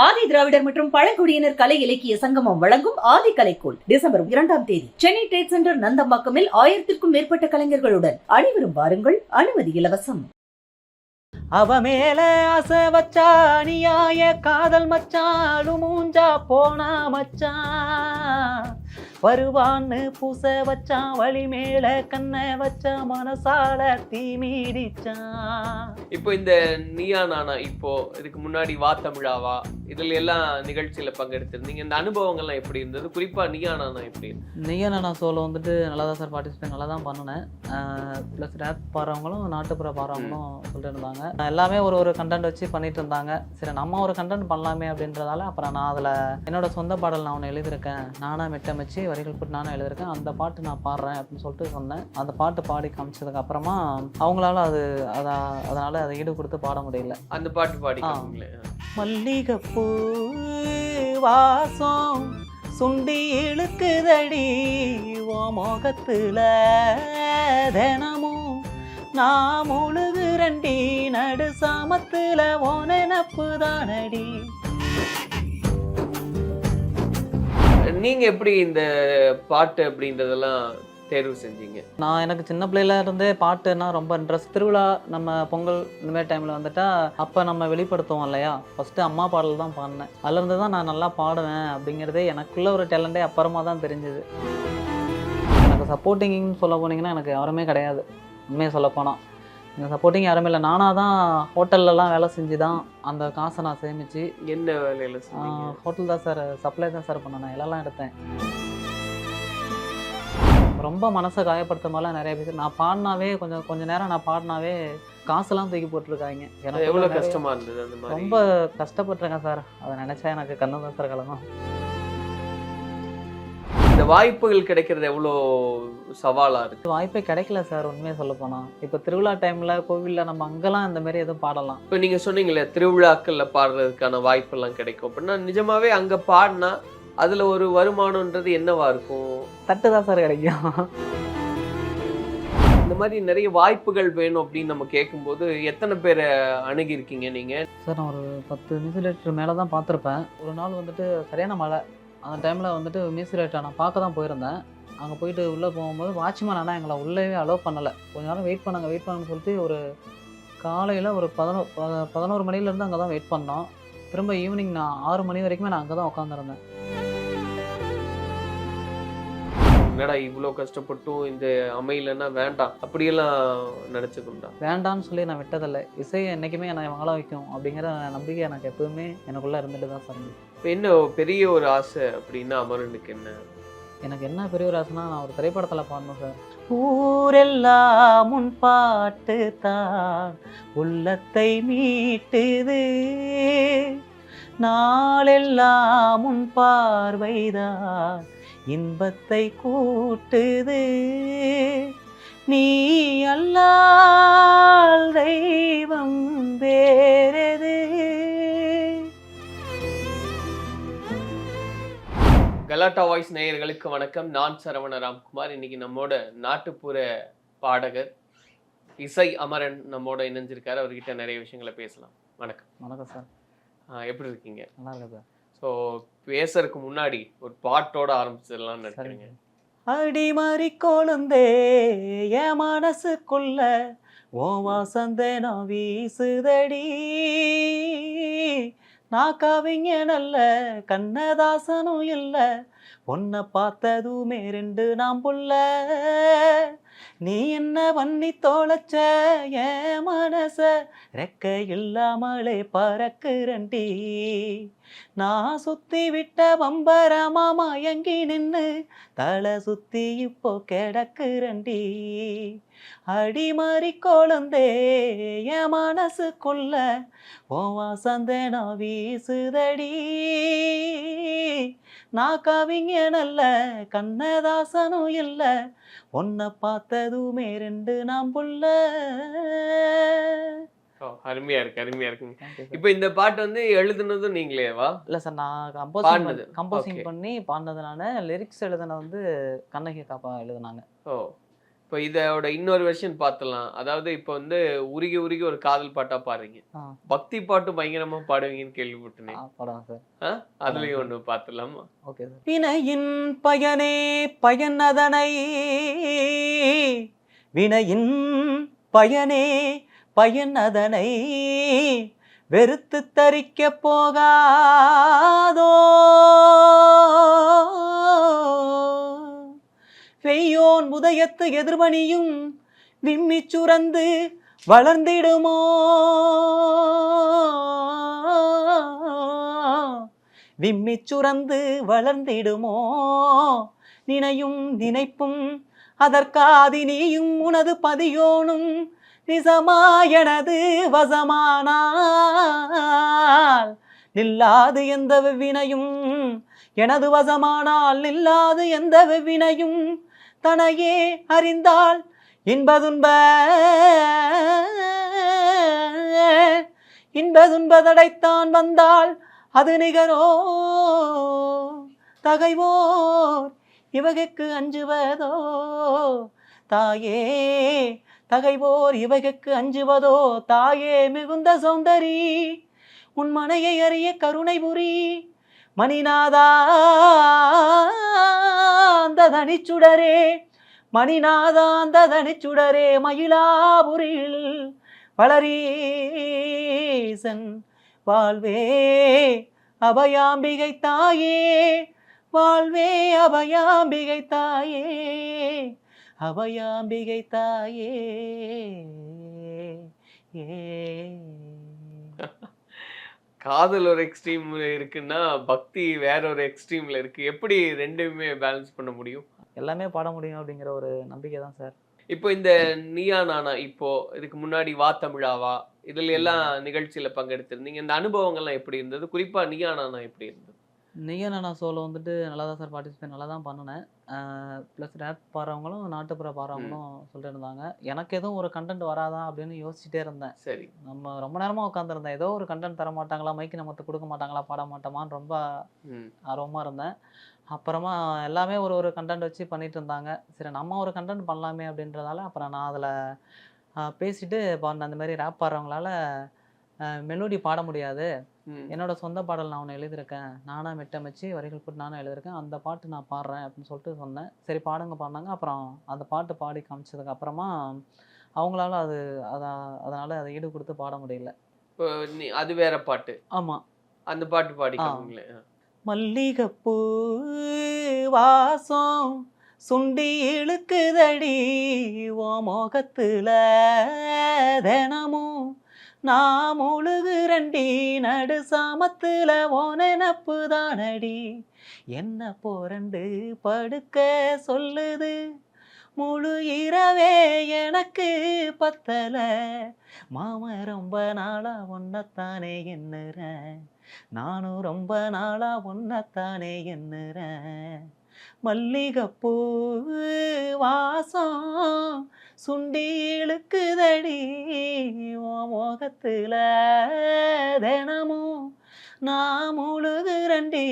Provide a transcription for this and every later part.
ஆதி திராவிடர் மற்றும் பழங்குடியினர் கலை இலக்கிய சங்கமம் வழங்கும் ஆதி கலைக்கோள் டிசம்பர் 2ஆம் தேதி சென்னை ட்ரேட் சென்டர் நந்தம்பாக்கமில் 1000க்கும் மேற்பட்ட கலைஞர்களுடன் அனைவரும் வாருங்கள், அனுமதி இலவசம். அவ மேல ஆசை வச்சா அநியாய காதல் மச்சான் மூஞ்சா போனா மச்சான் வருவான்னு பூச வச்சான் வழி மேல கண்ண வச்ச மனசால தீமீடிச்சான். இப்போ இந்த நீயா நானா இப்போ இதுக்கு முன்னாடி வா தமிழாவா இதுல எல்லாம் நிகழ்ச்சியில பங்கெடுத்திருந்தீங்க. இந்த அனுபவங்கள்லாம் எப்படி இருந்தது? குறிப்பா நீயா நானா எப்படி? நீயா நானா ஷோவில் வந்துட்டு நல்லா தான் சார் பார்ட்டிசிபேட் நல்லா தான் பண்ணினேன். ப்ளஸ் ரேப் பாடுறவங்களும் நாட்டுப்புற பாடுறவங்களும் சொல்லிட்டு இருந்தாங்க. எல்லாமே ஒரு கண்டென்ட் வச்சு பண்ணிட்டு இருந்தாங்க. சரி நம்ம ஒரு கண்டென்ட் பண்ணலாமே அப்படின்றதால அப்புறம் நான் அதில் என்னோட சொந்த பாடல் நான் ஒன்று எழுதியிருக்கேன், நானாக மெட்டமைச்சு வரிகள் போட்டு நானும் எழுதியிருக்கேன், அந்த பாட்டு நான் பாடுறேன் அப்படின்னு சொல்லிட்டு சொன்னேன். அந்த பாட்டு பாடி காமிச்சதுக்கு அப்புறமா அவங்களால அதனால அதை ஈடு கொடுத்து பாட முடியல. அந்த பாட்டு பாடி மல்லிகைப்பூ வாசம் சுண்டி இழுக்குதடி ஓ முகத்துல தினமும் நான் முழுகுரண்டி நடு சாமத்துல ஓ நினப்பு தானடி. நீங்க எப்படி இந்த பாட்டு அப்படின்றதெல்லாம் தேர்வு செஞ்சீங்க? நான் எனக்கு சின்ன பிள்ளையில இருந்தே பாட்டுன்னா ரொம்ப இன்ட்ரெஸ்ட். திருவிழா நம்ம பொங்கல் இந்த மாதிரி டைமில் வந்துட்டா அப்போ நம்ம வெளிப்படுத்துவோம் இல்லையா, ஃபஸ்ட்டு அம்மா பாடல் தான் பாடினேன். அதுலேருந்து தான் நான் நல்லா பாடுவேன் அப்படிங்கிறதே எனக்குள்ள ஒரு டேலண்டே அப்புறமா தான் தெரிஞ்சுது. எனக்கு சப்போர்ட்டிங்னு சொல்ல போனீங்கன்னா எனக்கு யாருமே கிடையாது. உண்மையை சொல்லப்போனால் எனக்கு சப்போர்ட்டிங் யாருமே இல்லை. நானாக தான் ஹோட்டல்லலாம் வேலை செஞ்சு தான் அந்த காசை நான் சேமித்து. என்ன வேலையில்? ஹோட்டல் தான் சார், சப்ளை தான் சார் பண்ணேன். நான் எல்லாம் எடுத்தேன். ரொம்ப மனசை காயப்படுத்த மாதிரிலாம் நிறைய பேர் நான் பாடினாவே கொஞ்சம் நேரம் நான் பாடினாவே காசுலாம் தூக்கி போட்டிருக்காங்க. எனக்கு எவ்வளோ கஷ்டமா இருந்தது? அந்த மாதிரி ரொம்ப கஷ்டப்பட்டிருக்கேன் சார். அதை நினைச்சா எனக்கு கண்ணு தான் சார் கலங்கும். இந்த வாய்ப்புகள் கிடைக்கிறது எவ்வளோ சவாலா இருக்கு? வாய்ப்பே கிடைக்கல சார் உண்மையை சொல்ல போனா. இப்போ திருவிழா டைம்ல கோவில்ல நம்ம அங்கெல்லாம் இந்த மாதிரி எதுவும் பாடலாம். இப்போ நீங்க சொன்னீங்களே திருவிழாக்கள்ல பாடுறதுக்கான வாய்ப்பெல்லாம் கிடைக்கும் அப்படின்னா நிஜமாவே அங்க பாடினா அதுல ஒரு வருமானம்ன்றது என்னவா இருக்கும்? தட்டு தான் சார் கிடைக்கும். இந்த மாதிரி நிறைய வாய்ப்புகள் வேணும் அப்படின்னு நம்ம கேட்கும்போது எத்தனை பேரை அணுகிருக்கீங்க நீங்க? சார் நான் ஒரு 10 மியூசிக் மேலே தான் பார்த்துருப்பேன். ஒரு நாள் வந்துட்டு சரியான மழை, அந்த டைமில் வந்துட்டு மியூசிக் நான் பார்க்க தான் போயிருந்தேன். அங்கே போயிட்டு உள்ளே போகும்போது வாட்ச்மேன் ஆனால் எங்களை உள்ளேவே அலோவ் பண்ணலை. கொஞ்ச நேரம் வெயிட் பண்ணுங்கன்னு சொல்லிட்டு ஒரு காலையில் ஒரு 11 மணிலேருந்து அங்கே தான் வெயிட் பண்ணோம். திரும்ப ஈவினிங் நான் 6 மணி வரைக்குமே நான் அங்கே தான் உட்காந்துருந்தேன். என்னடா இவ்வளோ கஷ்டப்பட்டும் இந்த அமையலன்னா வேண்டாம் அப்படியெல்லாம் நினச்சதுண்டா? வேண்டான்னு சொல்லி நான் விட்டதில்லை. இசையை என்றைக்குமே என்னை வாழ வைக்கும் அப்படிங்கிற நம்பிக்கை எனக்கு எப்பவுமே எனக்குள்ளே இருந்துட்டு தான் சார். இப்போ என்ன பெரிய ஒரு ஆசை அப்படின்னா அமரனுக்கு என்ன? எனக்கு என்ன பெரிய ஒரு ஆசைனா நான் ஒரு திரைப்படத்தில் பாடணும் சார். ஊரெல்லாம் முன் பாட்டு தான் உள்ளத்தை மீட்டுது, நாளெல்லாம் முன் பார்வைதான் இன்பத்தை கூட்டுது, நீ அல்லால் தெய்வம் வேறது. கலாட்டா வாய்ஸ் நேயர்களுக்கு வணக்கம். நான் சரவண ராம்குமார். இன்னைக்கு நம்மோட நாட்டுப்புற பாடகர் இசை அமரன் நம்மோட இணைஞ்சிருக்காரு. அவர்கிட்ட நிறைய விஷயங்களை பேசலாம். வணக்கம். வணக்கம் சார். எப்படி இருக்கீங்க? நல்லா இருக்கு சார். ஸோ பேசுறதுக்கு முன்னாடி ஒரு பாட்டோட ஆரம்பிச்சிடலாம்னு நினைக்கிறீங்க. அடிமாரி கொழுந்தே என் மனசுக்குள்ள ஓ வாசந்தே நான் வீசுதடி, நான் கவிஞன் அல்ல கண்ணதாசனும் இல்லை, உன்னை பார்த்ததுமே 2 நாம் புள்ள, நீ என்ன பண்ணி தோளச்ச என் மனச ரெக்க இல்லாமலே பறக்குறண்டி, நான் சுத்தி விட்ட வம்பரமா மயங்கி நின்று தலை சுத்தி இப்போ கிடக்குறண்டி, அடிமாரி கொழுந்தே என் மனசுக்குள்ள ஓ வாசந்தே நான் வீசுதடி, நான் கவிஞன் அல்ல கண்ணதாசனும் இல்லை, உன்னை பார்த்ததுமே 2 நாம் புள்ள. அருமையா இருக்குங்க. இப்போ இந்த பாட்டு வந்து எழுதுனதும் நீங்களேவா? இல்லை சார், நான் கம்போசிங் பண்ணி பாடினதுனால லிரிக்ஸ் எழுதுன வந்து கண்ணகி காப்பா எழுதுனாங்க. ஓ, இப்போ இப்போ இதோட இன்னொரு வெர்ஷன் பார்த்தலாம். அதாவது இப்போ வந்து உருகி உருகி ஒரு காதல் பாட்டா பாடுறீங்க. ஆ. பக்தி பாட்டு பயங்கரமா பாடுவீங்கன்னு கேள்விப்பட்டேனே. படம் சார். அதுலயும் ஒண்ணு பார்த்துலாமா? Okay sir. வினையின் பயனே பயனதனை, வினையின் பயனே பயனதனை வெறுத்து தரிக்க போகாதோ, வெய்யோன் உதயத்து எதிர்வனியும் விம்மி சுரந்து வளர்ந்திடுமோ, விம்மி சுரந்து வளர்ந்திடுமோ, நினையும் நினைப்பும் அதற்காதி நீயும் உனது பதியோனும் நிசமாயனது வசமானால் நில்லாது எந்த வினையும், எனது வசமானால் நில்லாது எந்த வினையும், தனையே அறிந்தால் இன்பதுன்பதடைத்தான் வந்தால் அது நிகரோ, தகைவோர் இவகைக்கு அஞ்சுவதோ தாயே, தகைவோர் இவகைக்கு அஞ்சுவதோ தாயே, மிகுந்த சௌந்தரி உன் மனையை அறிய கருணை புரி, மணிநாதா அந்த தனிச்சுடரே, மணிநாதா அந்த தனிச்சுடரே, மயிலாபுரியில் வளரீசன் வாழ்வே அபயாம்பிகை தாயே, வாழ்வே அபயாம்பிகை தாயே, அபயாம்பிகை தாயே. காதல் ஒரு எக்ஸ்ட்ரீம்ல இருக்குன்னா பக்தி வேற ஒரு எக்ஸ்ட்ரீம்ல இருக்கு. எப்படி ரெண்டுமே பேலன்ஸ் பண்ண முடியும்? எல்லாமே பாட முடியும் அப்படிங்கிற ஒரு நம்பிக்கை தான் சார். இப்போ இந்த நீயா நானா, இப்போ இதுக்கு முன்னாடி வா தமிழாவா இதுல எல்லாம் நிகழ்ச்சியில பங்கெடுத்திருந்தீங்க. இந்த அனுபவங்கள்லாம் எப்படி இருந்தது? குறிப்பா நீயா நானா எப்படி இருந்தது? நீயா நானா ஷோவில் வந்துட்டு நல்லா தான் சார் பார்ட்டிசிபேட் நல்லா தான் பண்ணினேன். ப்ளஸ் ரேப் பாடுறவங்களும் நாட்டுப்புற பாடுறவங்களும் சொல்லிட்டு இருந்தாங்க. எனக்கு எதுவும் ஒரு கண்டென்ட் வராதா அப்படின்னு யோசிச்சுட்டே இருந்தேன். சரி. நம்ம ரொம்ப நேரமாக உட்காந்துருந்தேன். ஏதோ ஒரு கண்டென்ட் தர மாட்டாங்களா, மைக்கு நமக்கு கொடுக்க மாட்டாங்களா, பாட மாட்டோமான்னு ரொம்ப ஆர்வமாக இருந்தேன். அப்புறமா எல்லாமே ஒரு ஒரு கண்டென்ட் வச்சு பண்ணிட்டு இருந்தாங்க. சரி நம்ம ஒரு கண்டென்ட் பண்ணலாமே அப்படின்றதால அப்புறம் நான் அதில் பேசிட்டு பாடினேன். அந்த மாதிரி ரேப் பாடுறவங்களால மெலோடி பாட முடியாது, என்னோட சொந்த பாடல் நான் ஒன்று எழுதியிருக்கேன், நானாக மெட்டமைச்சு வரிகள் போட்டு நானும் எழுதியிருக்கேன், அந்த பாட்டு நான் பாடுறேன் அப்படின்னு சொல்லிட்டு சொன்னேன். சரி பாடுங்க பாடினாங்க. அப்புறம் அந்த பாட்டு பாடி காமிச்சதுக்கு அப்புறமா அவங்களால அதனால் அதை ஈடு கொடுத்து பாட முடியல. இப்போ அது வேற பாட்டு. ஆமாம், அந்த பாட்டு பாடி காமிங்களேன். மல்லிகைப்பூ வாசம் சுண்டி இழுக்குதடி ஓ மோகத்துல தினமும் நான் முழுகுரண்டி நடு சாமத்துல ஓ நெனப்பு தானடி, என்ன போரண்டு படுக்க சொல்லுது முழு இரவே எனக்கு பத்தல, மாம ரொம்ப நாளா ஒன்னத்தானே எண்ணுறேன், நானும் ரொம்ப நாளா ஒன்னத்தானே எண்ணுறேன், மல்லிகைப்பூ வாசம் சுண்டி இழுக்குதடி ஓ மோகத்துல தினமும் நான் முழுகுரண்டி.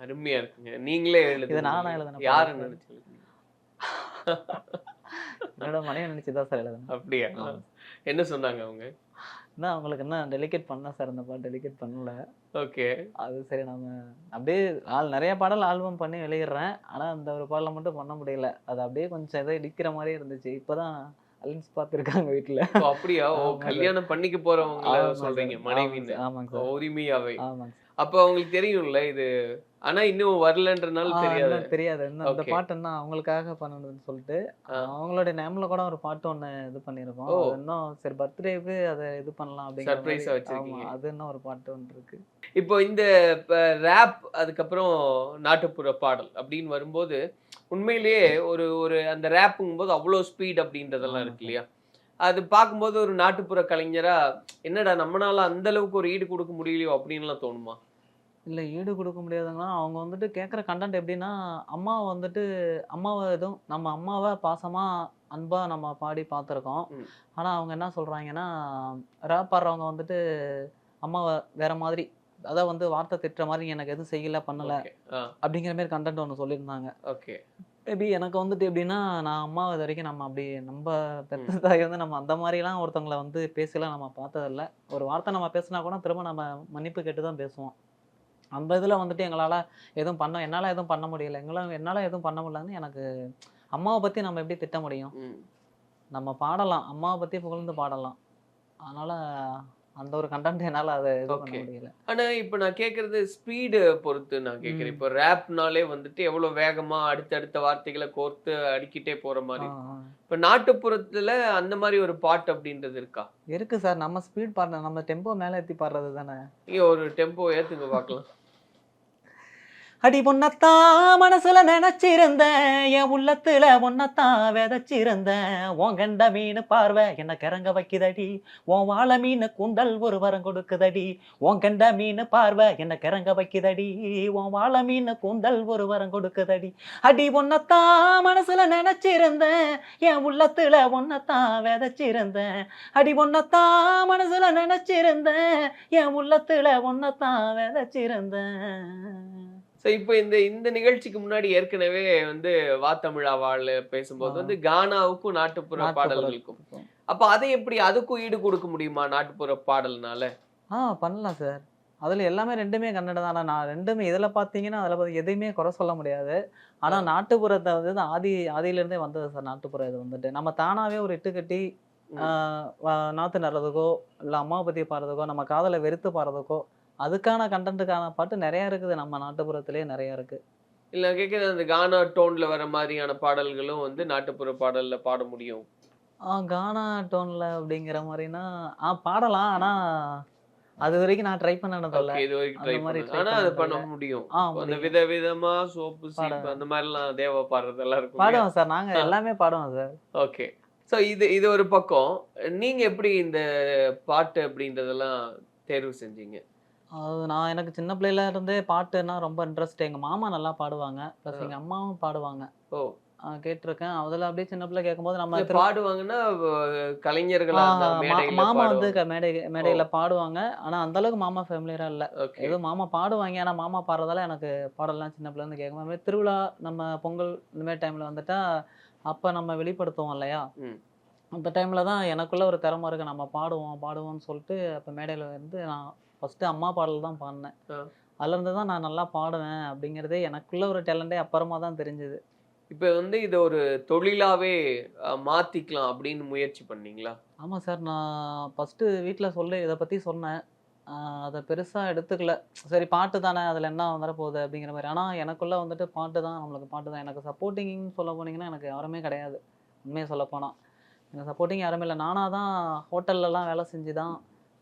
அருமையா இருக்குங்க. நீங்களே இது நானா எழுதுன யாரு பாட்டு. நினைச்சு எழுதுனீங்க? என்னோட மனைவி நினைச்சுதான் சார் எழுதுனேன். அப்படியா? என்ன சொன்னாங்க அவங்க? என்ன அவங்களுக்கு என்ன டெலிகேட் பண்ண சார், அந்த பாட்டு டெலிகேட் பண்ணல. ஓகே. அது சரி நம்ம அப்படியே நிறைய பாடல் ஆல்பம் பண்ணி வெளியிடுறேன், ஆனால் அந்த ஒரு பாடலை மட்டும் பண்ண முடியல. அது அப்படியே கொஞ்சம் ஏதோ இடிக்கிற மாதிரியே இருந்துச்சு. இப்போதான் அலைன்ஸ் பார்த்துருக்காங்க வீட்டில். அப்படியா? ஓ, கல்யாணம் பண்ணிக்க போறவங்க சொல்றீங்க மனைவின்னு? ஆமாங்க சார். உரிமையாவே? ஆமாங்க. அப்ப அவங்களுக்கு தெரியும்ல இது, ஆனா இன்னும் வரலன்றனால தெரியாது. தெரியாது இன்னும் அந்த பாட்டு என்ன அவங்களுக்காக பண்ணணும்னு சொல்லிட்டு அவங்களோட நேம்ல கூட ஒரு பாட்டு ஒண்ணு இது பண்ணிருக்கோம். அது இன்னும் சரி பர்த்டேக்கு அதை இது பண்ணலாம் அப்படிங்கிற சர்ப்ரைஸா வச்சிருக்கீங்க. அது இன்னும் ஒரு பாட்டு ஒன்று இருக்கு. இப்போ இந்த ரேப் அதுக்கப்புறம் நாட்டுப்புற பாடல் அப்படின்னு வரும்போது உண்மையிலேயே ஒரு ஒரு அந்த ரேப்புங்கும் போது அவ்வளோ ஸ்பீட் அப்படின்றதெல்லாம் இருக்கு இல்லையா? அது பார்க்கும்போது ஒரு நாட்டுப்புற கலைஞரா என்னடா நம்மளால அந்த அளவுக்கு ஒரு ஈடு கொடுக்க முடியலையோ அப்படின்லாம் தோணுமா? இல்லை ஈடு கொடுக்க முடியாதுங்கன்னா அவங்க வந்துட்டு கேட்குற கண்டென்ட் எப்படின்னா அம்மாவை வந்துட்டு அம்மாவை எதுவும் நம்ம அம்மாவை பாசமாக அன்பாக நம்ம பாடி பார்த்துருக்கோம். ஆனால் அவங்க என்ன சொல்கிறாங்கன்னா ரேப் பாடுறவங்க வந்துட்டு அம்மாவை வேற மாதிரி அதான் வந்து வார்த்தை திட்டுற மாதிரி எனக்கு எதுவும் செய்யலை பண்ணலை அப்படிங்கிற மாதிரி கண்டென்ட் ஒன்று சொல்லியிருந்தாங்க. ஓகே. மேபி எனக்கு வந்துட்டு எப்படின்னா, நான் அம்மாவ இது வரைக்கும் நம்ம அப்படி நம்ப பெத்த தாய் வந்து நம்ம அந்த மாரிலாம் ஒருத்தவங்கள வந்து பேசிலாம் நம்ம பார்த்ததில்ல. ஒரு வார்த்தை நம்ம பேசினா கூட திரும்ப நம்ம மன்னிப்பு கேட்டு தான் பேசுவோம். அந்த இதில வந்துட்டு என்னால எதுவும் பண்ண முடியல. என்னால எதுவும் பண்ண முடியலன்னு எனக்கு அம்மாவ பத்தி நம்ம எப்படி திட்ட முடியும்? ம். நம்ம பாடலாம். அம்மாவ பத்தி புகழ்ந்து பாடலாம். அதனால அந்த ஒரு கன்டென்ட் என்னால அத இது பண்ண ஓகே. முடியல. ஆனா இப்ப நான் கேட்கறது ஸ்பீடு பொறுத்து நான் கேட்கிறேன். ம். இப்ப ரேப்னாலே வந்துட்டு எவ்வளவு வேகமா அடுத்தடுத்த வார்த்தைகள கோர்த்து அடுக்கிட்டே போற ஆ, மாரி இருக்கும். ஆ. இப்ப நாட்டுப்புறத்துல அந்த மாரி ஒரு பாட்டு அப்படின்றது இருக்கா? இருக்கு சார். நம்ம ஸ்பீட் பாடுன நம்ம டெம்போ மேல ஏத்தி பாடுறது தானே. நீங்க ஒரு டெம்போ ஏத்துங்க பார்க்கலாம். அடி பொன்னத்தான் மனசுல நினைச்சிருந்தேன் என் உள்ளத்துல ஒன்னத்தான் விதைச்சிருந்தேன் உன் கண்ட மீன் பார்வை என்ன கிறங்க வைக்குதடி உன் வாழை மீன் கூந்தல் ஒரு வரம் கொடுக்குதடி உன் கண்ட மீன் பார்வை என்ன கிறங்க வைக்குதடி உன் வாழை மீன் கூந்தல் ஒரு வரம் கொடுக்குதடி அடி பொன்னத்தான் மனசுல நினைச்சிருந்தேன் என் உள்ளத்துல ஒன்னத்தான் விதைச்சிருந்தேன் அடி பொன்னத்தான் மனசுல நினைச்சிருந்தேன் என் உள்ளத்துல ஒன்னத்தான் விதைச்சிருந்தேன். சோ இப்ப இந்த இந்த நிகழ்ச்சிக்கு முன்னாடி ஏற்கனவே வந்து வா தமிழா வாழ் பேசும்போது வந்து கானாவுக்கும் நாட்டுப்புற பாடல்களுக்கும் அப்ப அதை எப்படி அதுக்கும் ஈடு கொடுக்க முடியுமா நாட்டுப்புற பாடல்னால? பண்ணலாம் சார். அதுல எல்லாமே 2மே கன்னடம் தான். ஆனா நான் 2மே இதுல பார்த்தீங்கன்னா, எதையுமே குறை சொல்ல முடியாது. ஆனா நாட்டுப்புறத்த வந்து ஆதியிலிருந்தே வந்தது சார் நாட்டுப்புறம் இது வந்துட்டு. நம்ம தானாவே ஒரு இட்டு கட்டி ம். ஆ நாத்து நடுறதுக்கோ, இல்ல அம்மாவ பத்தி பாடுறதுக்கோ, நம்ம காதல வெறுத்து பாடுறதுக்கோ, அதுக்கான கன்டென்ட்டுக்கான பாட்டு நெறைய இருக்குது. நம்ம நாட்டுப்புறத்திலேயே நெறைய இருக்கு. இல்ல நான் கேட்கிறது அந்த கானா டோன்ல வர மாதிரியான பாடல்களும் வந்து நாட்டுப்புற பாடல்ல பாட முடியும். கானா டோன்ல அப்படிங்கிற மாரினா, பாடலாம். ஆனா அதுவரைக்கும் நான் ட்ரை பண்ணனதில்ல. ஓகே. இதுவரைக்கும் அந்த ட்ரை மாரி பண்ணது. ட்ரை ஆனா அது பண்ண பண்ணதில்ல. முடியும். அந்த முடியும். விதவிதமா சோப்பு, சீப்பு பாடுவேன். அந்த மாரிலாம் தேவா பாடுறதெல்லாம் இருக்கும் இல்லையா? பாடுவேன் சார். நாங்க எல்லாமே பாடுவோம் சார். ஓகே. சோ இது இது ஒரு பக்கம். நீங்க எப்படி இந்த பாட்டு அப்படின்றதெல்லாம் தேர்வு செஞ்சீங்க? நான் எனக்கு சின்ன பிள்ளையில இருந்தே பாட்டுன்னா ரொம்ப இன்ட்ரெஸ்ட். எங்க மாமா நல்லா பாடுவாங்க. ப்ளஸ் ஆ. எங்க அம்மாவும் பாடுவாங்க. ஓ! கேட்டுருக்கேன். அதுல அப்படியே சின்ன பிள்ளை கேட்கும்போது நம்ம இல்ல பாடுவாங்கன்னா கலைஞர்களா இருந்தா மேடையில மாமா வந்து பாடுவாங்க. மேடையில பாடுவாங்க. ஆனா அந்த அளவுக்கு மாமா ஃபேமிலியரா இல்ல. ஓகே. ஏதோ மாமா பாடுவாங்க. ஆனா மாமா பாடுறதால எனக்கு பாடல்லாம் சின்ன பிள்ளைல இருந்து கேட்கும். அது மாரி திருவிழா நம்ம பொங்கல் இந்த மாரி டைம்ல வந்துட்டா, அப்ப நம்ம வெளிப்படுத்துவோம் இல்லையா? ம். அந்த டைம்ல தான் எனக்குள்ள ஒரு திறமை இருக்கு. நம்ம பாடுவோம்னு சொல்லிட்டு அப்ப மேடையில வந்து நான் ஃபர்ஸ்ட்டு அம்மா பாடல் தான் பாடுனேன். ஆ. அதுலருந்து தான் நான் நல்லா பாடுவேன் அப்படிங்கிறதே எனக்குள்ள ஒரு டேலண்டே அப்புறமா தான் தெரிஞ்சது. இப்ப வந்து இத ஒரு தொழிலாவே மாத்திக்கலாம் அப்படின்னு முயற்சி பண்ணீங்களா? ஆமா சார். நான் ஃபர்ஸ்ட்டு வீட்ல இத பத்தி சொன்னேன். அத பெருசா எடுத்துக்கல. சரி பாட்டு தானே அதுல என்ன வரப்போகுது அப்படிங்கிற மாரி. ஆனா எனக்குள்ள வந்துட்டு நம்மளுக்கு பாட்டு தான். எனக்கு சப்போர்ட்டிங்ன்னு சொல்ல போனீங்கன்னா, எனக்கு யாருமே கிடையாது. உண்மைய சொல்லப்போனா. எனக்கு சப்போர்ட்டிங் யாருமே இல்ல. நானா தான் ஹோட்டல்லலாம் வேலை செஞ்சு தான்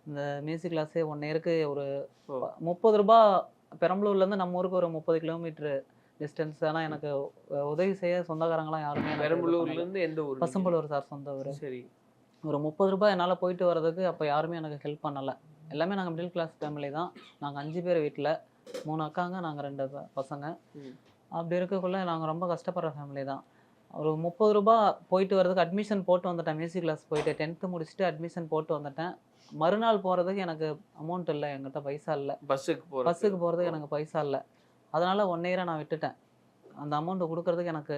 இந்த மியூசிக் கிளாஸே 1 இயருக்கு ஒரு ஓ! ரூ. 30 பெரம்பலூர்லேருந்து நம்ம ஊருக்கு ஒரு 30 கிலோமீட்டர் டிஸ்டன்ஸ். ஆனா எனக்கு உதவி செய்ய சொந்தக்காரங்கலாம் யாருமே எனக்கு இது பெரம்பலூர்ல பண்ணல. இருந்து எந்த ஊர் நீங்க? பசம்பலூர் சார் சொந்த ஊரு. சரி. ஒரு ரூ. 30 என்னால போயிட்டு வரதுக்கு அப்ப யாருமே எனக்கு ஹெல்ப் பண்ணல. எல்லாமே நாங்க மிடில் கிளாஸ் ஃபேமிலி தான். நாங்க 5 பேர் வீட்ல. 3 அக்காங்க, நாங்க 2 பசங்க. ம். அப்படி இருக்கக்குள்ள நாங்க ரொம்ப கஷ்டப்படுற ஃபேமிலி தான். ஒரு ரூ. 30 போயிட்டு வரதுக்கு அட்மிஷன் போட்டு வந்துட்டேன். மியூசிக் கிளாஸ் போயிட்டு 10th முடிச்சுட்டு அட்மிஷன் போட்டு வந்துட்டேன். மறுநாள் போறதுக்கு எனக்கு அமௌண்ட் இல்ல. என்கிட்ட பைசா இல்ல. பஸ்ஸுக்கு போறதுக்கு எனக்கு பைசா இல்ல. அதனால 1 இயரா நான் விட்டுட்டேன். அந்த அமௌண்ட் குடுக்குறதுக்கு எனக்கு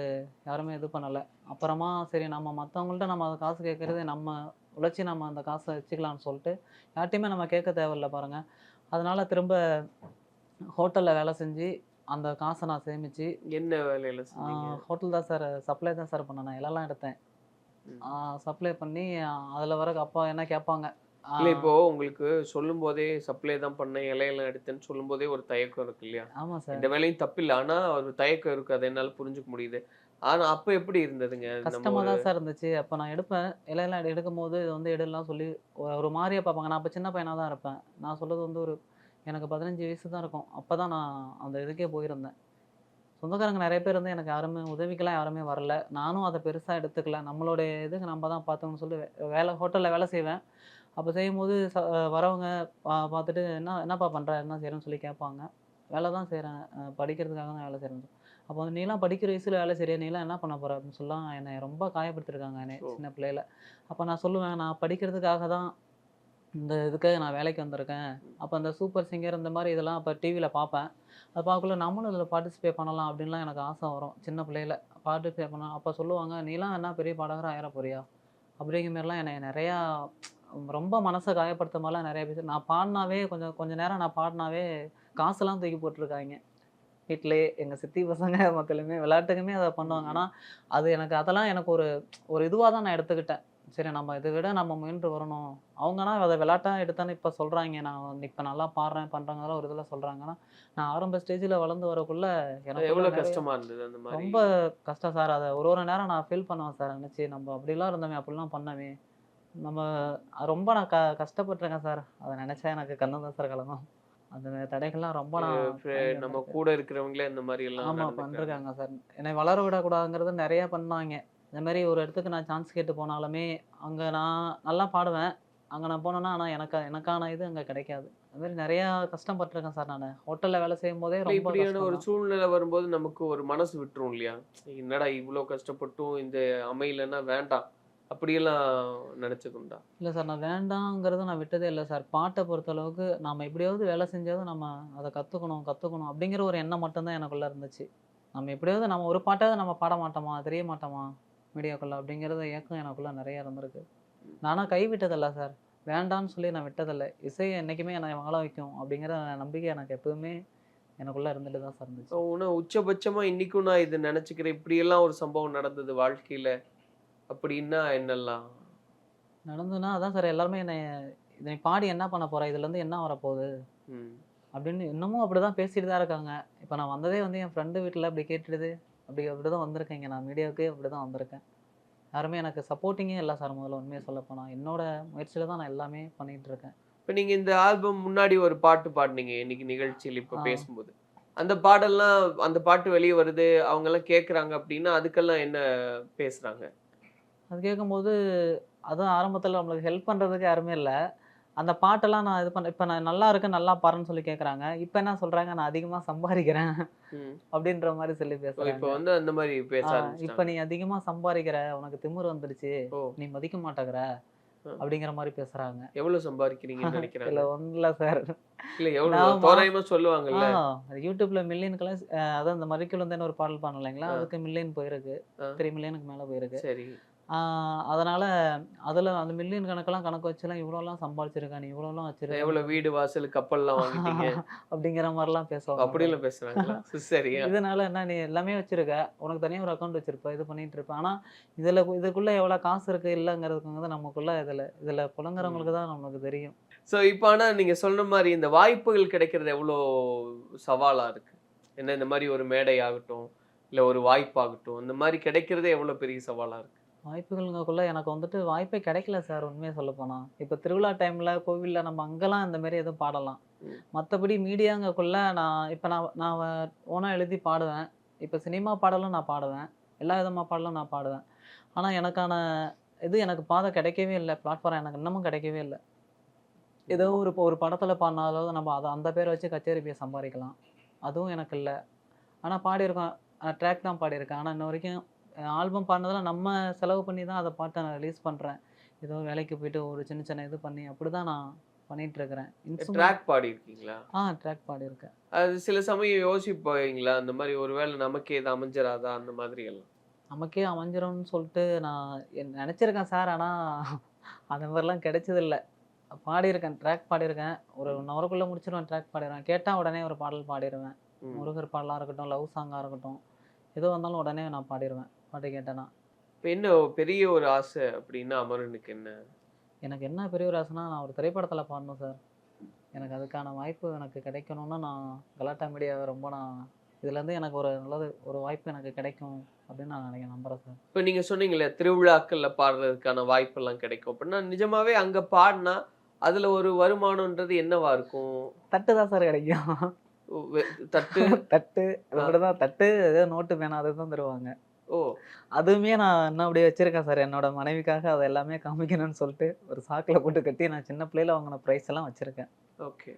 யாருமே இது பண்ணல. அப்புறமா சரி நம்ம மத்தவங்கள்ட்ட நம்ம அந்த காசு கேட்கறது நம்ம உழைச்சு நம்ம அந்த காச வச்சுக்கலாம்னு சொல்லிட்டு, யார்ட்டயுமே நம்ம கேட்க தேவையில்ல பாருங்க. அதனால திரும்ப ஹோட்டல்ல வேலை செஞ்சு, அந்த காச நான் சேமிச்சு, என்ன வேலையில செஞ்சீங்க? ஹோட்டல் தான் சார் சப்ளை தான் சார் பண்ணேன். நான் இலைலாம் எடுத்தேன். ம். சப்ளை பண்ணி அதுல வர அப்பா என்ன கேட்பாங்க. ஆ இல்ல இப்போ உங்களுக்கு சொல்லும்போதே சப்ளை தான் பண்ணேன், இலையெல்லாம் எடுத்தேன்னு சொல்லும்போதே ஒரு தயக்கம் இருக்கு இல்லையா? ஆமா சார். இந்த வேலையும் தப்பில்ல. ஆனா ஒரு தயக்கம் இருக்கு. அத என்னால புரிஞ்சுக்க முடியுது. ஆனா அப்ப எப்படி இருந்ததுங்க? நம்ம கஷ்டமா ஒரு தான் சார் இருந்துச்சு. அப்ப நான் எடுப்பேன். இலையெல்லாம் எடுக்கும்போது இது வந்து எடுலாம் சொல்லி ஒரு மாரியா பார்ப்பாங்க. நான் அப்ப சின்ன பையனா தான் இருப்பேன். நான் சொல்றது வந்து எனக்கு 15 வயசு தான் இருக்கும். அப்பதான் நான் அந்த இதுக்கே போயிருந்தேன். சொந்தக்காரங்க நெறைய பேர் வந்து எனக்கு யாருமே உதவிக்கெல்லாம் யாருமே வரல. நானும் அத பெருசா எடுத்துக்கல. நம்மளுடைய இதுக்கு நம்ம தான் பார்த்துக்கணும்னு சொல்லி ஹோட்டல்ல வேலை செய்வேன். அப்ப செய்யும்போது வரவங்க பார்த்துட்டு என்னப்பா பண்ற? என்ன செய்றேன்னு சொல்லி கேட்பாங்க. வேலை தான் செய்றேன். படிக்கிறதுக்காக தான் வேலை செய்றேன். அப்போ வந்து நீலாம் படிக்கிற வயசுல வேலை செய்றியா? நீலாம் என்ன பண்ண போற? அப்படின்னு சொல்லலாம் என்னைய ரொம்ப காயப்படுத்திருக்காங்க என்னைய ஓ! சின்ன பிள்ளையில. அப்ப நான் சொல்லுவேன், நான் படிக்கிறதுக்காக தான் இந்த இதுக்காக நான் வேலைக்கு வந்திருக்கேன். அப்ப அந்த சூப்பர் சிங்கர் இந்த மாரி இதெல்லாம் அப்ப டிவில பார்ப்பேன். அது பார்க்கக்குள்ள நம்மளும் இதில பார்ட்டிசிபேட் பண்ணலாம் அப்படின்லாம் எனக்கு ஆசை வரும். சின்ன பிள்ளையில. பார்ட்டிசிபேட் பண்ண அப்போ சொல்லுவாங்க, "நீலாம் என்ன பெரிய பாடகரா ஆயிர போறியா?" அப்படிங்கிற மாரிலாம் என்னைய நெறையா ரொம்ப மனச காயப்படுத்த மாரிலாம் நெறைய பேர் நான் பாடுனாவே கொஞ்சம் கொஞ்ச நேரம் நான் பாடுனாவே காசெல்லாம் தூக்கி போட்டுருக்காய்ங்க. வீட்லயே எங்க சித்தி பசங்க மக்களுமே விளையாட்டுக்குமே அத பண்ணுவாங்க. ஆனா, அது எனக்கு அதெல்லாம் எனக்கு ஒரு ஒரு இதுவா தான் நான் எடுத்துக்கிட்டேன். சரி நம்ம இத விட நம்ம முயன்று வரணும். அவங்கன்னா அத விளையாட்டா எடுத்தான்னு இப்ப சொல்றாய்ங்க. நான் இப்ப நல்லா பாடுறேன், பண்றேங்கிறதெல்லாம் ஒரு இதுல சொல்றாங்கன்னா, நான் ஆரம்ப ஸ்டேஜ்ல வளர்ந்து வரக்குள்ள அது எனக்குள்ள எவ்வளவு நெறைய கஷ்டமா இருந்தது அந்த மாதிரி? ரொம்ப கஷ்டம் சார். அத ஒரு ஒரு நேரம் நான் ஃபீல் பண்ணுவேன் சார் நெனச்சு. நம்ம அப்படிலாம் இருந்தோமே, அப்படிலாம் பண்ணோமே. நம்ம ரொம்ப நான் கஷ்டப்பட்டுருக்கேன் சார். அத நெனச்சா எனக்கு கண்ணு தான் சார் கலங்கும். அந்த தடைகள்லாம் ரொம்ப நான் தாண்டி நம்ம வந்திருக்கேன். கூட இருக்கிறவங்களே இந்த மாதிரி எல்லாம் ஆமா நடந்துக்கிறாங்க. பண்ருக்காங்க சார். என்னை வளர விடக்கூடாதுங்கிறது நெறைய பண்ணாய்ங்க. இந்த மாரி ஒரு இடத்துக்கு நான் சான்ஸ் கேட்டு போனாலுமே, அங்க நான் நல்லா பாடுவேன். அங்க நான் போனேன்னா, ஆனா எனக்கான இது அங்க கிடைக்காது. அது மாரி நெறையா கஷ்டப்பட்டுருக்கேன் சார் நானு. ஹோட்டல்ல வேலை செய்யும்போதே இல்ல ரொம்ப இப்படியான கஷ்டம் ஒரு தான். சூழ்நிலை வரும்போது நமக்கு ஒரு மனசு விட்டுரும் இல்லையா? என்னடா இவ்ளோ கஷ்டப்பட்டும் இந்த அமையலன்னா வேண்டாம். அப்படியெல்லாம் நினைச்சதுண்டா? இல்ல சார் நான் வேண்டாங்கிறத நான் விட்டதே இல்ல சார். பாட்ட பொறுத்தளவுக்கு நாம எப்படியாவது வேலை செஞ்சாவது நம்ம அத கத்துக்கணும் அப்படிங்கிற ஒரு எண்ணம் மட்டும் தான் எனக்குள்ள இருந்துச்சு. நம்ம எப்படியாவது நம்ம ஒரு பாட்டாவது நம்ம பாட மாட்டோமா? தெரிய மாட்டோமா? மீடியாக்குள்ள அப்படிங்கிறது ஏக்கம் எனக்குள்ள நெறைய இருந்திருக்கு. நானா கைவிட்டதில்ல சார். வேண்டான்னு சொல்லி நான் விட்டதில்ல. இசை என்னைக்குமே என்னை வாழ வைக்கும் அப்படிங்கிற நம்பிக்கை எனக்கு எப்பவுமே எனக்குள்ள இருந்துட்டு தான் சார் இருந்துச்சு. உச்சபட்சமா இன்னைக்கும் நான் இத நினைச்சுக்கிறேன். இப்படியெல்லாம் ஒரு சம்பவம் நடந்தது வாழ்க்கையில. அப்படின்னா என்னல்லாம்? நடந்ததுன்னா அதான் சார் எல்லாருமே "நீ பாடி என்ன பண்ண போற? இதுலருந்து என்ன வரப்போகுது?" ம். அப்படின்னு இன்னமும் அப்படிதான் பேசிட்டு தான் இருக்காங்க. இப்ப நான் வந்ததே வந்து என் ஃப்ரெண்டு வீட்ல அப்படி கேட்டுடுது. அப்படிதான் வந்திருக்கேன் இங்க. நான் மீடியாவுக்கே அப்படிதான் வந்திருக்கேன். யாருமே எனக்கு சப்போர்ட்டிங்கே இல்ல சார் முதல்ல உண்மைய சொல்லப்போனா. என்னோட முயற்சியில தான் நான் எல்லாமே பண்ணிட்டு இருக்கேன். இப்ப நீங்க இந்த ஆல்பம் முன்னாடி ஒரு பாட்டு பாடுனீங்க இன்னைக்கு நிகழ்ச்சியில இப்ப ஆ. பேசும்போது. அந்த பாடல்லாம் அந்த பாட்டு வெளிய வருது. அவங்கலாம் கேட்கறாங்க அப்படின்னா, அதுக்கெல்லாம் என்ன பேசுறாங்க? அது கேட்கும்போது அதான் ஆரம்பத்துல நம்மளுக்கு ஹெல்ப் பண்றதுக்கு யாருமே இல்ல. அந்த பாட்டெல்லாம் நான் இது பண்ண இப்ப நான் நல்லா இருக்கு, நல்லா பாடுறேன்னு சொல்லி கேட்கறாங்க. இப்ப என்ன சொல்றாங்க, நான் அதிகமா சம்பாரிக்கிறேன் ம். அப்படின்ற மாரி சொல்லி இப்ப பேசுறாங்க. வந்து அந்த மாரி பேச இப்ப ஆரம்பிச்சுட்டாங்க. நீ அதிகமா சம்பாரிக்கிற, உனக்கு திமிரு வந்துடுச்சு, ஓ! நீ மதிக்க மாட்டேங்கிற அ. அப்படிங்கிற மாரி பேசுறாங்க. எவ்வளவு சம்பாதிக்கிறீங்கன்னு இல்ல நெனைக்கிறாங்க? ஒண்ணும் இல்ல சார். இல்ல எவ்வளவு நான் தோராயமா ஆ சொல்லுவாங்கல்ல? YouTubeல மில்லியனுக்கெல்லாம் அதான் இந்த மரிக்குழுந்தேன்னு ஒரு பாடல் பாடுனேன் இல்லைங்களா? ஆ, அதுக்கு மில்லியன் போயிருக்கு. ஆ. 3 மில்லியனுக்கு மேல போயிருக்கு. சரி. ஆ அதனால அதுல அந்த மில்லியன் கணக்கெல்லாம் கணக்கு வச்சுலாம் இவ்வளோலாம் சம்பாதிச்சிருக்க, நீ இவ்வளோலாம் எவ்வளவு வச்சிருக்கன்றது வீடு, வாசல், கப்பல்லாம் வாங்கிட்டீங்க? அப்படிங்கிற மாரிலாம் பேசுவாங்க சார். அப்படியெல்லாம் பேசுறாங்களா? சரி. இதனால என்ன நீ எல்லாமே வச்சிருக்க. உனக்கு தனியா ஒரு அக்கவுண்ட் வச்சிருப்ப. இது பண்ணிட்டு இருப்ப. ஆனா, இதுக்குள்ள எவ்வளோ காசு இருக்கு, இல்லங்கிறதுக்கு வந்து நமக்குள்ள இதுல ம். புலங்குறவங்களுக்கு தான் நமக்கு தெரியும். இப்ப ஆனா நீங்க சொன்ன மாரி இந்த வாய்ப்புகள் கிடைக்கிறது எவ்வளோ சவாலா இருக்கு? ஏன்னா இந்த மாரி ஒரு மேடை ஆகட்டும், இல்ல ஒரு வாய்ப்பாகட்டும், இந்த மாரி கிடைக்கிறதே எவ்வளோ பெரிய சவாலா இருக்கு? வாய்ப்புகள்ங்கக்குள்ள எனக்கு வந்துட்டு வாய்ப்பே கிடைக்கல சார் உண்மைய சொல்லப்போனா. இப்ப திருவிழா டைம்ல, கோவில்ல நம்ம அங்கலாம் இந்த மாரி எதுவும் பாடலாம். ம். மத்தபடி மீடியாங்கக்குள்ள நான் ஓனா எழுதி பாடுவேன். இப்ப சினிமா பாடலும் நான் பாடுவேன். எல்லா விதமா பாடலும் நான் பாடுவேன். ஆனா எனக்கான எனக்கு பாதை கிடைக்கவே இல்ல. பிளாட்ஃபார்ம் எனக்கு இன்னமும் கிடைக்கவே இல்ல. ஏதோ ம். ஒரு படத்துல பாடுனாலாவது நம்ம அந்த பேர வச்சு கச்சேரி போய் சம்பாரிக்கலாம். அதுவும் எனக்கு இல்ல. ஆனா பாடியிருக்கோம். ட்ராக் தான் பாடியிருக்கேன். ஆனா இன்ன வரைக்கும் ஆல்பம் பாடுனதெல்லாம் நம்ம செலவு பண்ணி தான் அத பாட்ட நான் ரிலீஸ் பண்றேன். ஏதோ வேலைக்கு போயிட்டு ஒரு சின்ன சின்ன இது பண்ணி அப்படிதான் நான் பண்ணிட்டு இருக்கிறேன். இன்ஸ்ட்ருமெண்ட் ட்ராக் பாடியிருக்கீங்களா? ட்ராக் பாடியிருக்கேன். அது சில சமயம் யோசிப்பீங்களா? அந்த மாரி ஒரு வேளை நமக்கே இது அமைஞ்சிராதா? அந்த மாதிரி எல்லாம். நமக்கே அமைஞ்சிரும்னு சொல்லிட்டு நான் நெனச்சிருக்கேன் சார். ஆனா அந்த மாரிலாம் கிடைச்சதில்ல. பாடியிருக்கேன். ட்ராக் பாடியிருக்கேன். ஒரு 1 ஹவருக்குள்ள முடிச்சுருவேன் ட்ராக் பாடிருவேன். கேட்டா உடனே ஒரு பாடல் பாடிருவேன். ம். முருகர் பாடலா இருக்கட்டும், லவ் சாங்கா இருக்கட்டும். எது வந்தாலும் உடனே நான் பாடிருவேன். பாட்டு கேட்டேன்னா. இப்ப என்ன பெரிய ஒரு ஆசை அப்படின்னா அமரனுக்கு என்ன? எனக்கு என்ன பெரிய ஒரு ஆசைன்னா, நான் ஒரு திரைப்படத்துல பாடணும் சார். எனக்கு அதுக்கான வாய்ப்பு எனக்கு கிடைக்கணும்னு நான் கலாட்டா மீடியாவ ரொம்ப இதுலேருந்து எனக்கு ஒரு நல்லது ஒரு வாய்ப்பு எனக்கு கிடைக்கும் அப்படின்னு நான் நம்புறேன் சார். இப்ப நீங்க சொன்னீங்கல்ல, திருவிழாக்கள்ல பாடுறதுக்கான வாய்ப்பெல்லாம் கிடைக்கும். அப்படின்னா நிஜமாவே அங்க பாடுனா, அதுல ஒரு வருமானம்ன்றது என்னவா இருக்கும்? தட்டு தான் சார் கிடைக்கும். ஒ வெ தட்டு தட்டு ஆ. அப்படிதான் தட்டு, ஏதோ நோட்டு, பேனா அதுதான் தருவாங்க. ஓ! அதுவுமே நான் இன்னும் அப்படியே வச்சிருக்கேன் சார். என்னோட மனைவிக்காக அத எல்லாமே காமிக்கணும்னு சொல்லிட்டு, ஒரு சாக்குல போட்டு கட்டி நான் சின்ன பிள்ளையில வாங்குன பிரைஸ் எல்லாம் வச்சிருக்கேன். ஓகே.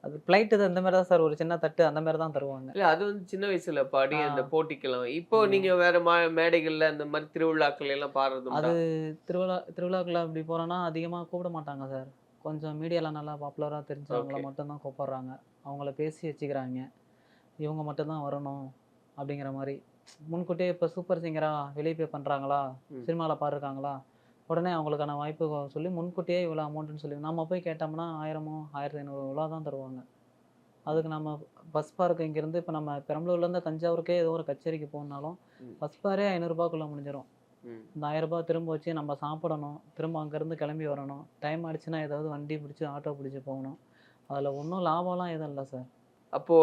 அது பிளைட் இது அந்த மாரி தான் சார் ஒரு சின்ன தட்டு அந்த மாரி தான் தருவாங்க. இல்ல அது வந்து சின்ன வயசுல பாடி ஆ. அந்த போட்டிக்கெல்லாம். இப்போ ம். நீங்க வேற மேடைகள்ல அந்த மாரி திருவிழாக்கள் எல்லாம் பாடுறது அது உண்டா? திருவிழாக்குள்ள அப்படி போனோம்னா அதிகமா கூப்பிட மாட்டாங்க சார். கொஞ்சம் மீடியால நல்லா பாப்புலரா தெரிஞ்சவங்கள ஓகே. மட்டும் தான் கூப்பிடுறாங்க. அவங்கள பேசி வச்சுக்கிறாங்க. இவங்க மட்டும் தான் வரணும் அப்படிங்கிற மாரி. முன்கூட்டியே இப்போ சூப்பர் சிங்கரா வெளியே போய் பண்ணுறாங்களா, ம். சினிமாவில் பாடுறாங்களா, உடனே அவங்களுக்கான வாய்ப்பு சொல்லி முன்கூட்டியே இவ்வளோ அமௌண்ட்டுன்னு சொல்லி நம்ம போய் கேட்டோம்னா 1000 1500 இவ்வளோ தான் தருவாங்க. அதுக்கு நம்ம பஸ் பார்க்கு இங்கேருந்து இப்போ நம்ம பெரம்பலூர்லேருந்து தஞ்சாவூருக்கே ஏதோ ஒரு கச்சேரிக்கு போகணுன்னாலும் ம். பஸ் பாரே 500 முடிஞ்சிடும். ம். இந்த 1000 திரும்ப வச்சு நம்ம சாப்பிடணும், திரும்ப அங்கேருந்து கிளம்பி வரணும், டைம் ஆயிடுச்சுன்னா ஏதாவது வண்டி பிடிச்சி ஆட்டோ பிடிச்சி போகணும். அதில் ஒன்றும் லாபம்லாம் எதுவும் இல்லை சார். அப்போ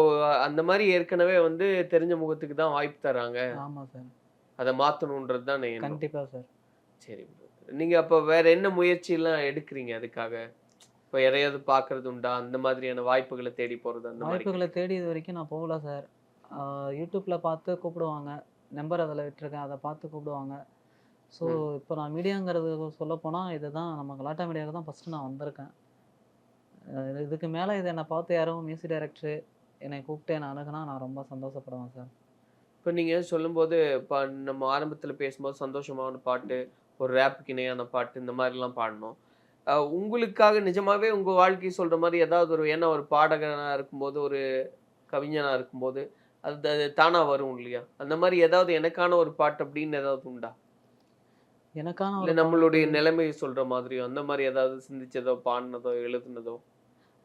அந்த மாதிரி ஏற்கனவே வந்து தெரிஞ்ச முகத்துக்கு தான் வாய்ப்பு தராங்க. ஆமாம் சார், அதை மாத்தணும்ன்றது தான் எண்ணம். கண்டிப்பாக சார். சரி bro. நீங்க அப்போ வேற என்ன முயற்சியெல்லாம் எடுக்கிறீங்க அதுக்காக? இப்போ யாரையாவது பார்க்கறது உண்டா? அந்த மாதிரியான வாய்ப்புகளை தேடி போறது அந்த மாதிரி? வாய்ப்புகளை தேடி இது வரைக்கும் நான் போகல சார். யூடியூப்பில் பார்த்து கூப்பிடுவாங்க, நம்பர் அதில் விட்டுருக்கேன், அதை பார்த்து கூப்பிடுவாங்க. ஸோ இப்போ நான் மீடியாங்கிறது சொல்லப்போனால் இதுதான் நம்ம கலாட்டா மீடியாவுக்கு தான் ஃபஸ்ட்டு நான் வந்திருக்கேன். இதுக்கு மேலே இதை என்னை பார்த்து யாரும் மியூசிக் டைரக்டரு என்னை கூப்பிட்டு என்னை அணுகுனா நான் ரொம்ப சந்தோஷப்படுவேன் சார். இப்போ நீங்க சொல்லும்போது இப்போ நம்ம ஆரம்பத்துல பேசும்போது சந்தோஷமான பாட்டு, ஒரு ரேப்புக்கு இணையான பாட்டு இந்த மாதிரிலாம் பாடணும். உங்களுக்காக நிஜமாவே உங்க வாழ்க்கை சொல்ற மாதிரி ஏதாவது ஒரு ஏன்னா ஒரு பாடகனா இருக்கும்போது ஒரு கவிஞனா இருக்கும்போது அது அது தானா வரும் இல்லையா? அந்த மாதிரி ஏதாவது எனக்கான ஒரு பாட்டு அப்படின்னு ஏதாவது உண்டா? எனக்கான இல்ல ஒரு நம்மளுடைய நிலைமையை சொல்ற மாதிரியோ அந்த மாதிரி ஏதாவது சிந்திச்சதோ பாடினதோ எழுதுனதோ?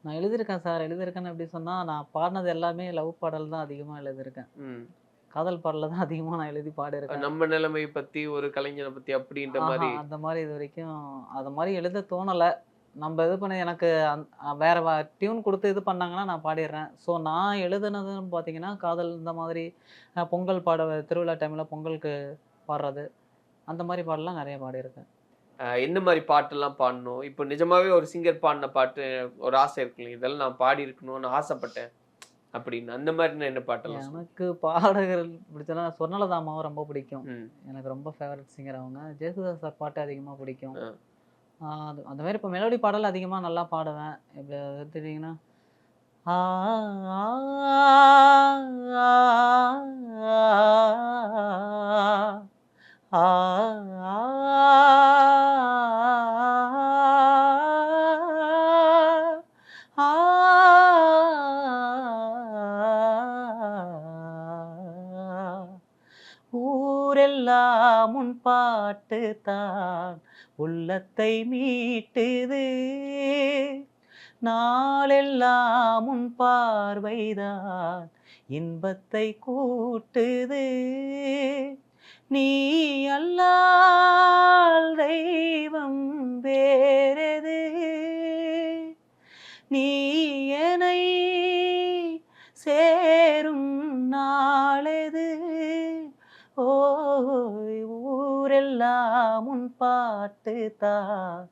நான் எழுதியிருக்கேன் சார். எழுதியிருக்கேன்னு எப்படி சொன்னால் நான் பாடினது எல்லாமே லவ் பாடல் தான் அதிகமாக எழுதியிருக்கேன். ம். காதல் பாடலை தான் அதிகமாக நான் எழுதி பாடியிருக்கேன். நம்ம நிலைமை பத்தி ஒரு கலைஞனை பத்தி அப்படின்ற மாதிரி அந்த மாதிரி இது வரைக்கும் அது மாதிரி எழுத தோணலை. நம்ம இது பண்ண எனக்கு வேற டியூன் கொடுத்து இது பண்ணாங்கன்னா நான் பாடிடுறேன். ஸோ நான் எழுதுனதுன்னு பார்த்தீங்கன்னா காதல் இந்த மாதிரி பொங்கல் திருவிழா டைமில் பொங்கலுக்கு பாடுறது அந்த மாதிரி பாடலாம் நிறைய பாடியிருக்கேன். எந்த மாதிரி பாட்டெல்லாம் பாடணும்? இப்போ நிஜமாவே ஒரு சிங்கர் பாடின பாட்டு ஒரு ஆசை இருக்குல்ல, இதெல்லாம் நான் பாடி இருக்கணும்னு ஆசைப்பட்டேன் அப்படின்னு அந்த மாதிரி என்ன பாட்டெல்லாம் சொல்லுங்க? எனக்கு பாடகர்கள் பிடிச்சனா சொர்ணலதாமாவும் ரொம்ப பிடிக்கும். ம். எனக்கு ரொம்ப ஃபேவரட் சிங்கர் அவங்க. ஜேசுதாஸ் சார் பாட்டு அதிகமாக பிடிக்கும். ஆ. அது அந்த மாதிரி இப்போ மெலோடி பாடல் அதிகமாக நல்லா பாடுவேன். இப்போ எடுத்துட்டிங்கன்னா ஆ ஆ, ஆ, ஆ, ஆ, ஊரெல்லாம் உன் பாட்டு தான் உள்ளத்தை மீட்டுது, நாளெல்லாம் உன் பார்வைதான் இன்பத்தை கூட்டுது, நீ அல்லால் தெய்வம் வேறெது, நீ என்னை சேரும் நாளெது, ஓய் ஊரெல்லாம் உன் பாட்டு தான்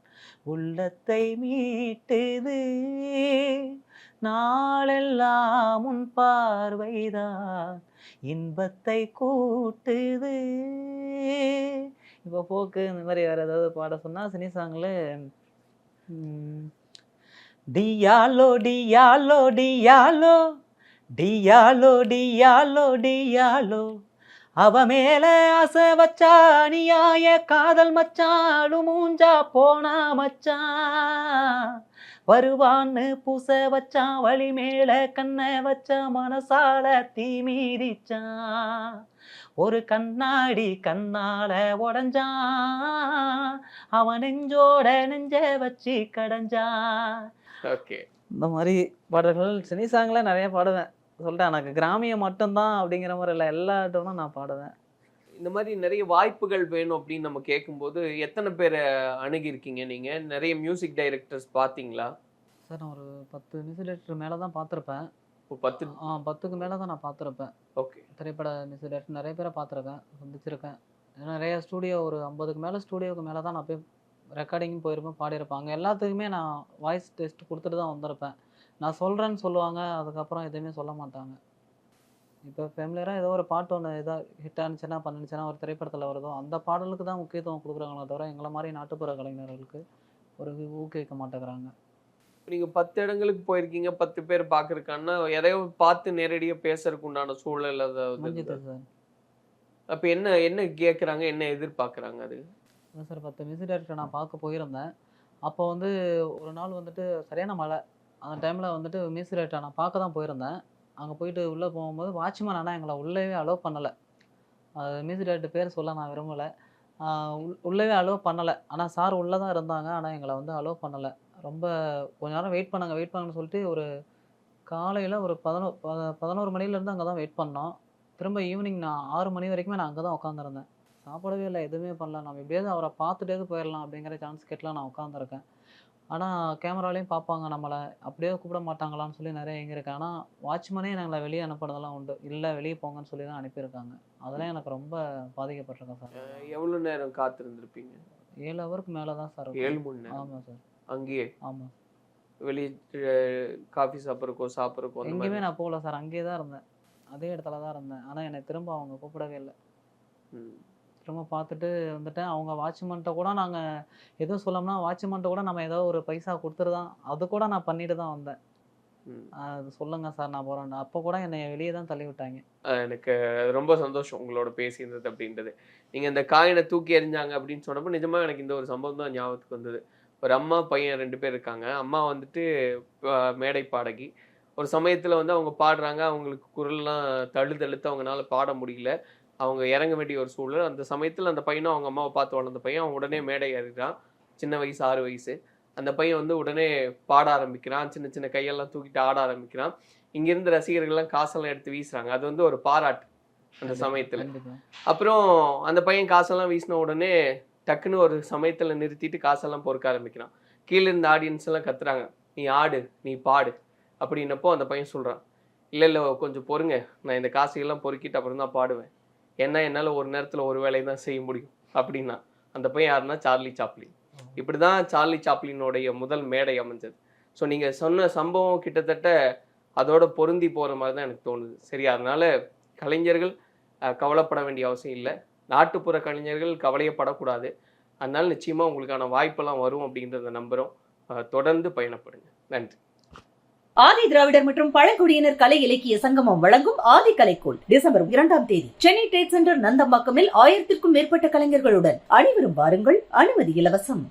உள்ளத்தை மீட்டுது, நாளெல்லாம் உன் பார்வைதான் இன்பத்தை கூட்டுது. இப்போ போக்கு இந்த மாதிரி வேற ஏதாவது பாட சொன்னா சினி சாங்ல டியாலோ டியாலோ டியாலோ டியாலோ டியாலோ டியாலோ அவ மேல ஆசை வச்சா நியாய காதல் மச்சான் மூஞ்சா போனா மச்சான் வருவான்னு பூச வச்சான் வழி மேல கண்ணை வச்ச மனசால தீ மீதிச்சான் ஒரு கண்ணாடி கண்ணால உடஞ்சான் அவன் நெஞ்சோட நெஞ்ச வச்சு கடைஞ்சான். ஓகே. இந்த மாதிரி பாடல்கள் சினி சாங்ல நிறைய பாடுவேன். சொல்லிட்டேன் எனக்கு கிராமியம் மட்டும்தான் அப்படிங்கிற மாதிரி இல்லை, எல்லா இடமும் நான் பாடுவேன். இந்த மாதிரி நிறைய வாய்ப்புகள் வேணும் அப்படின்னு நம்ம கேட்கும்போது எத்தனை பேரை அணுகியிருக்கீங்க நீங்க? நிறைய மியூசிக் டைரக்டர்ஸ் பார்த்தீங்களா? சார் நான் ஒரு 10 மியூசிக் டைரக்டர் மேலே தான் பார்த்துருப்பேன். 10? 10க்கு மேலே தான் நான் பார்த்துருப்பேன். ஓகே. திரைப்பட மியூசிக் டைரக்டர் நிறைய பேரை பார்த்துருக்கேன், சந்திச்சிருக்கேன். நிறைய ஸ்டூடியோ ஒரு 50க்கு மேலே ஸ்டூடியோவுக்கு மேலே தான் நான் போய் ரெக்கார்டிங் போயிருப்பேன், பாடியிருப்பேன். அங்கே எல்லாத்துக்குமே நான் வாய்ஸ் டெஸ்ட் கொடுத்துட்டு தான் வந்திருப்பேன். நான் சொல்கிறேன்னு சொல்லுவாங்க, அதுக்கப்புறம் எதுவுமே சொல்ல மாட்டாங்க. இப்போ ஃபேமிலியராக ஏதோ ஒரு பாட்டு ஒன்று ஏதோ ஹிட் ஆனிச்சுன்னா பண்ணிச்சுன்னா ஒரு திரைப்படத்தில் வருதோ அந்த பாடலுக்கு தான் முக்கியத்துவம் கொடுக்குறாங்களே தவிர எங்களை மாதிரி நாட்டுப்புற கலைஞர்களுக்கு ஒரு ஊக்குவிக்க மாட்டேங்கிறாங்க. நீங்க 10 இடங்களுக்கு போயிருக்கீங்க, 10 பேர் பார்க்கறதுக்கான எதையோ பார்த்து நேரடியா பேசுறதுக்கு உண்டான சூழல் அதாவது முடிஞ்சுது சார். அப்ப என்ன என்ன கேட்குறாங்க, என்ன எதிர்பார்க்குறாங்க அது? அதான் சார் 10 மியூசிக் டைரக்டர் நான் பார்க்க போயிருந்தேன். அப்போ வந்து ஒரு நாள் வந்துட்டு சரியான மழை. அந்த டைமில் வந்துட்டு மியூசிக் டைரக்டர் நான் பார்க்க தான் போயிருந்தேன். அங்கே போயிட்டு உள்ளே போகும்போது வாட்ச்மேன் ஆனால் எங்களை உள்ளவே அலோவ் பண்ணலை. அது மியூசிக் டைரக்டர் பேர் சொல்ல நான் விரும்பலை. உள்ளவே அலோவ் பண்ணலை. ஆனால் சார் உள்ளே தான் இருந்தாங்க. ஆனால் எங்களை வந்து அலோவ் பண்ணலை. ரொம்ப கொஞ்ச நேரம் வெயிட் பண்ணுங்கன்னு சொல்லிட்டு ஒரு காலையில் ஒரு 11 மணிலேருந்து அங்கே தான் வெயிட் பண்ணோம். திரும்ப ஈவினிங் நான் 6 மணி வரைக்குமே நான் அங்கே தான் உட்காந்துருந்தேன். சாப்பிடவே இல்லை, எதுவுமே பண்ணல. நம்ம எப்படியாவது அவரை பார்த்துட்டே போயிடலாம் அப்படிங்கிற சான்ஸ் கேட்டலாம் நான் உட்காந்துருக்கேன். ஆனால் கேமராலையும் பார்ப்பாங்க நம்மளை, அப்படியே கூப்பிட மாட்டாங்களான்னு சொல்லி நிறைய எங்கிருக்கேன். ஆனால் வாட்ச்மேனே எங்களை வெளியே அனுப்புனதெல்லாம் உண்டு. இல்லை வெளியே போங்கன்னு சொல்லி தான் அனுப்பியிருக்காங்க. அதெல்லாம் எனக்கு ரொம்ப பாதிக்கப்பட்டிருக்கேன் சார். எவ்வளவு நேரம் காத்திருந்திருப்பீங்க? 7 ஹவருக்கு மேலே தான் சார். 7 மணி நேரம்? ஆமாம் சார். அங்கேயே? ஆமாம். வெளியே காஃபி சாப்பிட்றக்கோ எங்கேயுமே நான் போகல சார். அங்கேயே தான் இருந்தேன், அதே இடத்துல தான் இருந்தேன். ஆனால் என்னை திரும்ப அவங்க கூப்பிடவே இல்லை. திரும்ப பார்த்துட்டு வந்துட்டேன். அவங்க வாட்ச்மேன்ட்ட கூட நாங்கள் எதுவும் சொல்லோம்னா வாட்ச்மேன்ட்ட கூட நம்ம ஏதோ ஒரு பைசா கொடுத்துட்டு தான் அது கூட நான் பண்ணிட்டு தான் வந்தேன். அது சொல்லுங்க சார் நான் போகிறேன். அப்போ கூட என்னை வெளியே தான் தள்ளி விட்டாங்க. எனக்கு ரொம்ப சந்தோஷம் உங்களோட பேசியிருந்தது அப்படின்றது. நீங்கள் இந்த காயினை தூக்கி எறிஞ்சாங்க அப்படின்னு சொன்னப்போ நிஜமாக எனக்கு இந்த ஒரு சம்பவம் தான் ஞாபகத்துக்கு வந்தது. ஒரு அம்மா பையன் 2 பேர் இருக்காங்க. அம்மா வந்துட்டு மேடை பாடகி. ஒரு சமயத்தில் வந்து அவங்க பாடுறாங்க. அவங்களுக்கு குரல்லாம் தழுத்து அவங்களால பாட முடியல. அவங்க இறங்க வேண்டிய ஒரு சூழல். அந்த சமயத்தில் அந்த பையனும் அவங்க அம்மாவை பார்த்து வளர்ந்த பையன். அவன் உடனே மேடை ஏறிறான். சின்ன வயசு 6 வயசு. அந்த பையன் வந்து உடனே பாட ஆரம்பிக்கிறான். சின்ன சின்ன கையெல்லாம் தூக்கிட்டு ஆட ஆரம்பிக்கிறான். இங்கிருந்து ரசிகர்கள்லாம் காசெல்லாம் எடுத்து வீசுறாங்க. அது வந்து ஒரு பாராட்டு அந்த சமயத்தில். அப்புறம் அந்த பையன் காசெல்லாம் வீசின உடனே டக்குன்னு ஒரு சமயத்தில் நிறுத்திட்டு காசெல்லாம் பொறுக்க ஆரம்பிக்கிறான். கீழே இருந்த ஆடியன்ஸ் எல்லாம் கத்துறாங்க, நீ ஆடு, நீ பாடு அப்படின்னப்போ அந்த பையன் சொல்கிறான், இல்லை கொஞ்சம் பொறுங்க, நான் இந்த காசையெல்லாம் பொறுக்கிட்டு அப்புறம் தான் பாடுவேன். ஏன்னா என்னால் ஒரு நேரத்தில் ஒரு வேலையை தான் செய்ய முடியும் அப்படின்னா. அந்த பையன் யாருன்னா சார்லி சாப்ளின். இப்படி தான் சார்லி சாப்ளினோடைய முதல் மேடை அமைஞ்சது. ஸோ நீங்கள் சொன்ன சம்பவம் கிட்டத்தட்ட அதோட பொருந்தி போகிற மாதிரி தான் எனக்கு தோணுது. சரி, அதனால் கலைஞர்கள் கவலைப்பட வேண்டிய அவசியம் இல்லை. நாட்டுப்புற கலைஞர்கள் கவலையப்படக்கூடாது. அதனால நிச்சயமாக உங்களுக்கான வாய்ப்பெல்லாம் வரும் அப்படின்றத நம்புகிறோம். தொடர்ந்து பயணப்படுங்க. நன்றி. ஆதி திராவிடர் மற்றும் பழங்குடியினர் கலை இலக்கிய சங்கமம் வழங்கும் ஆதி கலைக்கோள் டிசம்பர் 2ஆம் தேதி சென்னை ட்ரேட் சென்டர் நந்தம்பாக்கமில் 1000க்கும் மேற்பட்ட கலைஞர்களுடன் அனைவரும் வாருங்கள். அனுமதி இலவசம்.